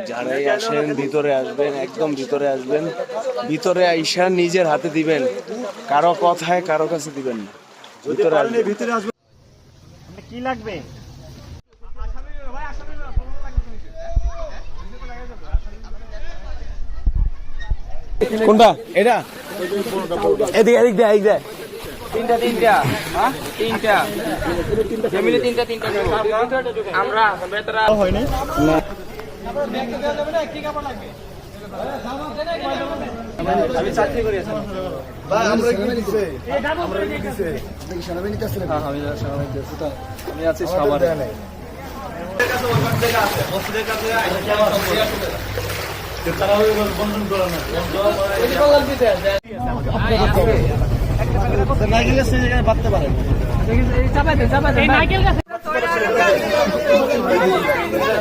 যারাই আসেন ভিতরে আসবেন, একদম ভিতরে আসবেন, ভিতরে আইসা নিজের হাতে দিবেন, কারো কথায় কারো কাছে দিবেন না। ভিতরে আসবেন। কি লাগবে? কোনটা এটা? এদিকে এদিক দে, এদিক দে। তিনটা হ্যাঁ তিনটা ফ্যামিলি তিনটা আমরা বেতরা হয়নি না আমি চাকরি করি আছি ভাই আমরা কি দিছে আমরা কি দিছে আপনি কি সেনাবাহিনীতে আছেন? হ্যাঁ আমি সেনাবাহিনীতে আছি তো আমি আছি সাভারে নাইকেল গাছ সেখানে বাঁধতে পারেন চাপাই দেন